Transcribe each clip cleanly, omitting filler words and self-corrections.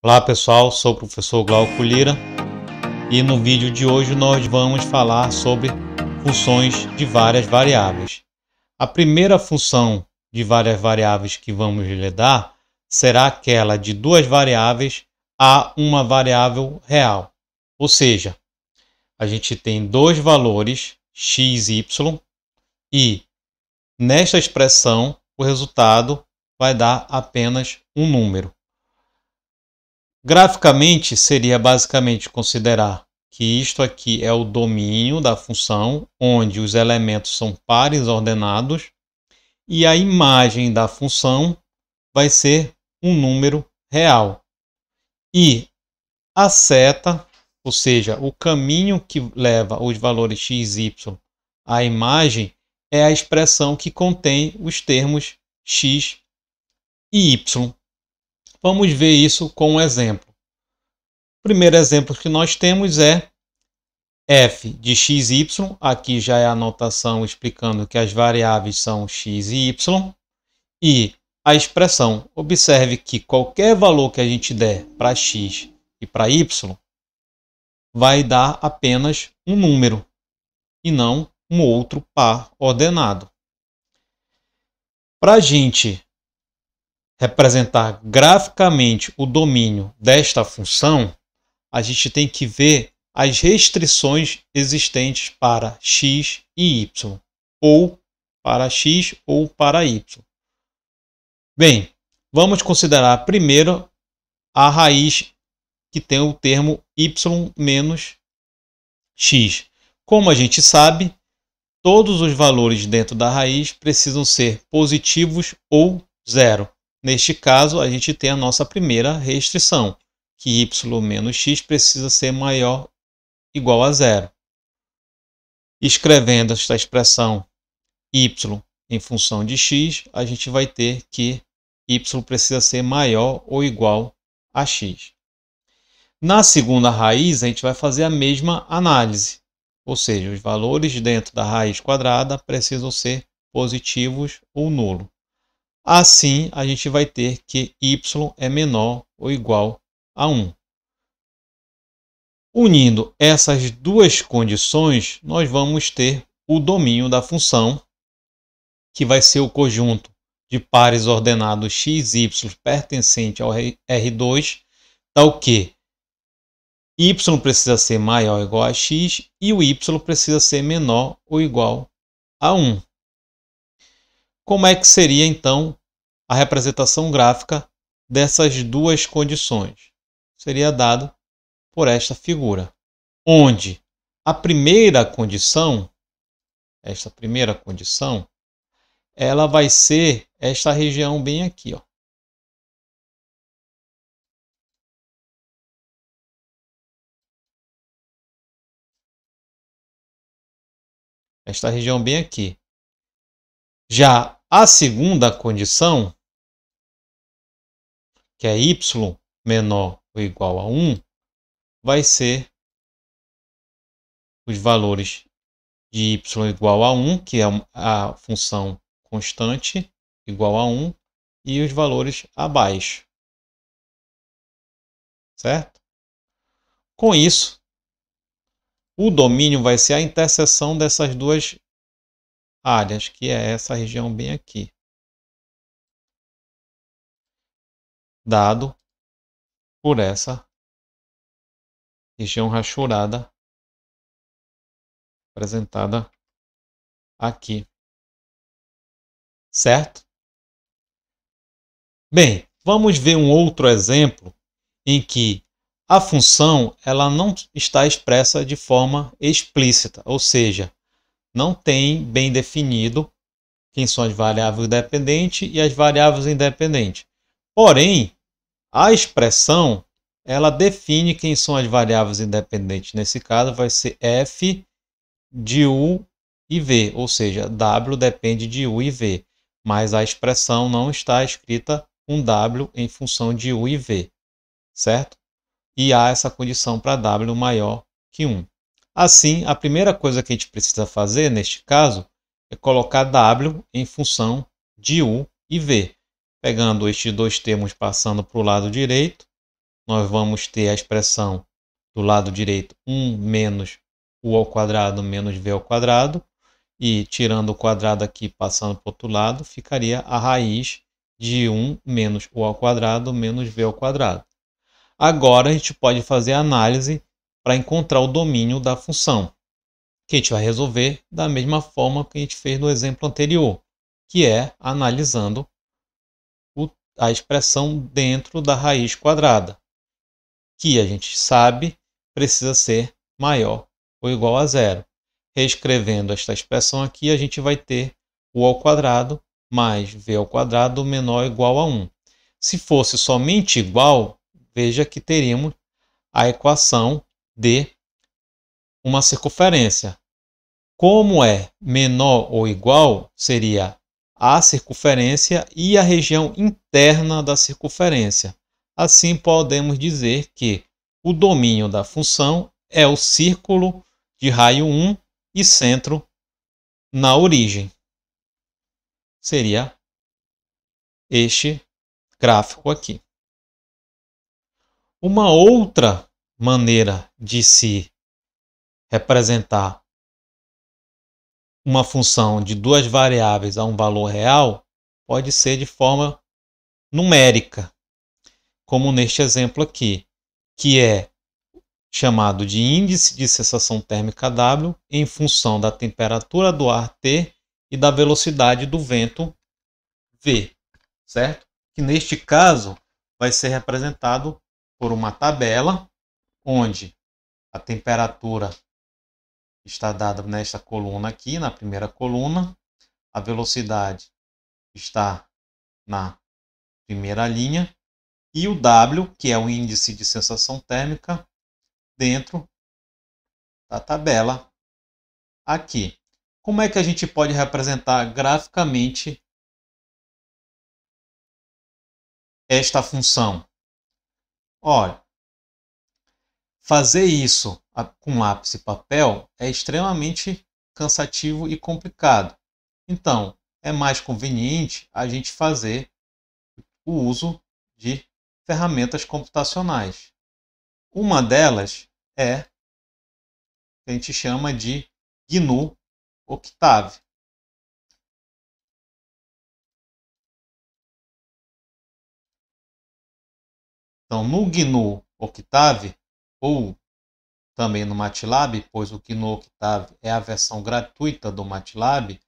Olá pessoal, sou o professor Glauco Lira e no vídeo de hoje nós vamos falar sobre funções de várias variáveis. A primeira função de várias variáveis que vamos lidar será aquela de duas variáveis a uma variável real. Ou seja, a gente tem dois valores x e y e nesta expressão o resultado vai dar apenas um número. Graficamente, seria basicamente considerar que isto aqui é o domínio da função, onde os elementos são pares ordenados, e a imagem da função vai ser um número real. E a seta, ou seja, o caminho que leva os valores x e y à imagem, é a expressão que contém os termos x e y. Vamos ver isso com um exemplo. O primeiro exemplo que nós temos é f de x e y. Aqui já é a notação explicando que as variáveis são x e y. E a expressão, observe que qualquer valor que a gente der para x e para y vai dar apenas um número e não um outro par ordenado. Para a gente representar graficamente o domínio desta função, a gente tem que ver as restrições existentes para x e y, ou para x ou para y. Bem, vamos considerar primeiro a raiz que tem o termo y menos x. Como a gente sabe, todos os valores dentro da raiz precisam ser positivos ou zero. Neste caso, a gente tem a nossa primeira restrição, que y menos x precisa ser maior ou igual a zero. Escrevendo esta expressão y em função de x, a gente vai ter que y precisa ser maior ou igual a x. Na segunda raiz, a gente vai fazer a mesma análise, ou seja, os valores dentro da raiz quadrada precisam ser positivos ou nulo. Assim, a gente vai ter que y é menor ou igual a 1. Unindo essas duas condições, nós vamos ter o domínio da função, que vai ser o conjunto de pares ordenados x e y pertencente ao R2, tal que y precisa ser maior ou igual a x e o y precisa ser menor ou igual a 1. Como é que seria, então, a representação gráfica dessas duas condições? Seria dado por esta figura, onde a primeira condição, ela vai ser esta região bem aqui, ó. Esta região bem aqui. Já a segunda condição, que é y menor ou igual a 1, vai ser os valores de y igual a 1, que é a função constante igual a 1, e os valores abaixo. Certo? Com isso, o domínio vai ser a interseção dessas duas áreas, que é essa região bem aqui, dado por essa região rachurada apresentada aqui. Certo? Bem, vamos ver um outro exemplo em que a função ela não está expressa de forma explícita, ou seja, não tem bem definido quem são as variáveis dependentes e as variáveis independentes. Porém, a expressão ela define quem são as variáveis independentes. Nesse caso, vai ser f de u e v, ou seja, w depende de u e v, mas a expressão não está escrita com w em função de u e v, certo? E há essa condição para w maior que 1. Assim, a primeira coisa que a gente precisa fazer, neste caso, é colocar w em função de u e v. Pegando estes dois termos passando para o lado direito, nós vamos ter a expressão do lado direito 1 menos u ao quadrado menos v ao quadrado. E tirando o quadrado aqui, passando para o outro lado, ficaria a raiz de 1 menos u ao quadrado menos v ao quadrado. Agora a gente pode fazer a análise para encontrar o domínio da função, que a gente vai resolver da mesma forma que a gente fez no exemplo anterior, que é analisando a expressão dentro da raiz quadrada, que a gente sabe precisa ser maior ou igual a zero. Reescrevendo esta expressão aqui, a gente vai ter u ao quadrado mais v ao quadrado menor ou igual a 1. Se fosse somente igual, veja que teríamos a equação de uma circunferência. Como é menor ou igual, seria a circunferência e a região interna da circunferência. Assim, podemos dizer que o domínio da função é o círculo de raio 1 e centro na origem. Seria este gráfico aqui. Uma outra maneira de se representar uma função de duas variáveis a um valor real pode ser de forma numérica, como neste exemplo aqui, que é chamado de índice de sensação térmica W em função da temperatura do ar T e da velocidade do vento V, certo? Que neste caso vai ser representado por uma tabela onde a temperatura está dada nesta coluna aqui, na primeira coluna, a velocidade está na primeira linha e o W, que é o índice de sensação térmica, dentro da tabela aqui. Como é que a gente pode representar graficamente esta função? Olha, fazer isso com lápis e papel é extremamente cansativo e complicado. Então, é mais conveniente a gente fazer o uso de ferramentas computacionais. Uma delas é que a gente chama de GNU Octave. Então, no GNU Octave, ou também no MATLAB, pois o GNU Octave é a versão gratuita do MATLAB,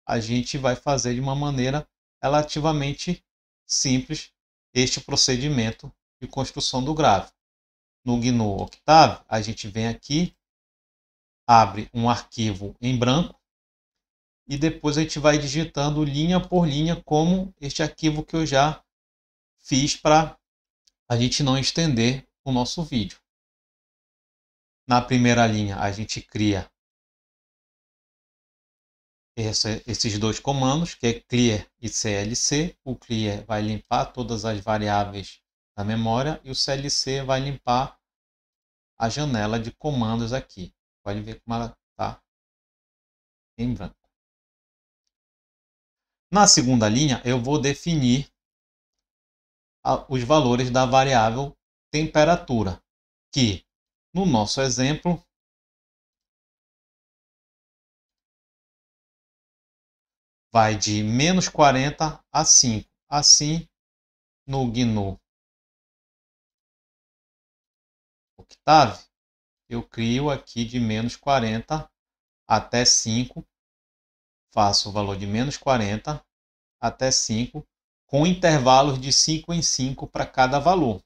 a gente vai fazer de uma maneira relativamente simples este procedimento de construção do gráfico. No GNU Octave, a gente vem aqui, abre um arquivo em branco e depois a gente vai digitando linha por linha, como este arquivo que eu já fiz para a gente não estender o nosso vídeo. Na primeira linha, a gente cria esses dois comandos, que é clear e clc. O clear vai limpar todas as variáveis da memória e o clc vai limpar a janela de comandos aqui. Pode ver como ela está em branco. Na segunda linha, eu vou definir os valores da variável temperatura, que no nosso exemplo vai de menos 40 a 5. Assim, no GNU Octave, eu crio aqui de menos 40 até 5. Faço o valor de menos 40 até 5, com intervalos de 5 em 5 para cada valor.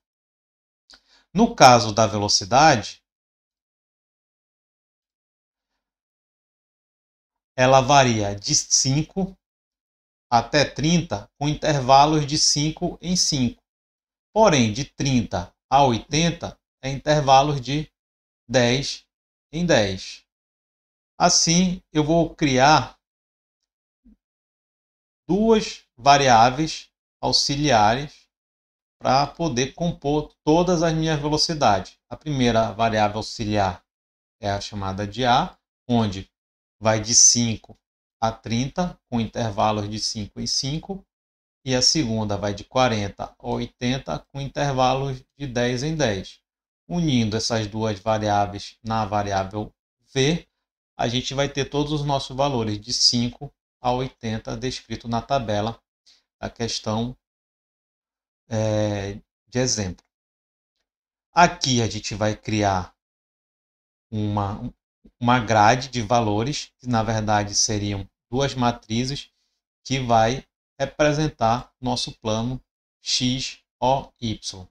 No caso da velocidade, ela varia de 5 até 30, com intervalos de 5 em 5. Porém, de 30 a 80 é intervalos de 10 em 10. Assim, eu vou criar duas variáveis auxiliares para poder compor todas as minhas velocidades. A primeira variável auxiliar é a chamada de A, onde vai de 5 a 30, com intervalos de 5 em 5. e a segunda vai de 40 a 80 com intervalos de 10 em 10. Unindo essas duas variáveis na variável v, a gente vai ter todos os nossos valores de 5 a 80 descrito na tabela da questão de exemplo. Aqui a gente vai criar uma grade de valores, que na verdade seriam duas matrizes, que vai representar nosso plano x, o, y.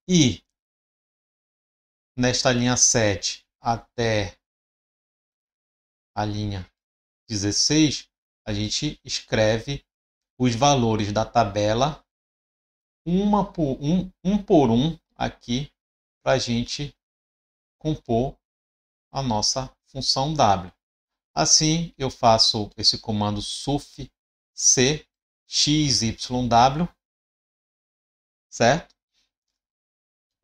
E nesta linha 7 até a linha 16, a gente escreve os valores da tabela um por um aqui para a gente compor a nossa função w. Assim, eu faço esse comando suf c xyw, certo?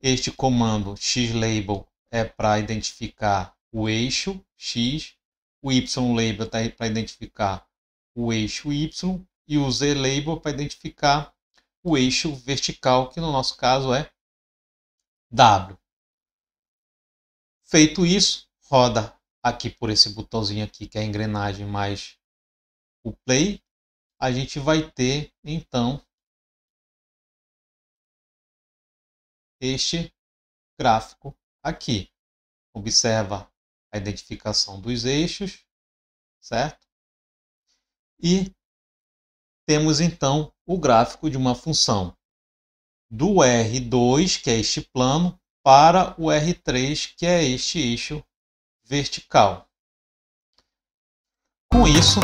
Este comando xlabel é para identificar o eixo x, o ylabel é para identificar o eixo y e o zlabel para identificar o eixo vertical, que no nosso caso é w. Feito isso, roda aqui por esse botãozinho aqui, que é a engrenagem mais o play, a gente vai ter então este gráfico aqui. Observa a identificação dos eixos, certo? E temos então o gráfico de uma função do R2, que é este plano, para o R3, que é este eixo vertical. Com isso,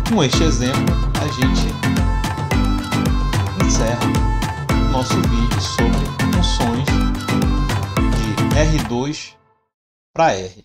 com este exemplo, a gente encerra o nosso vídeo sobre funções de R2 para R.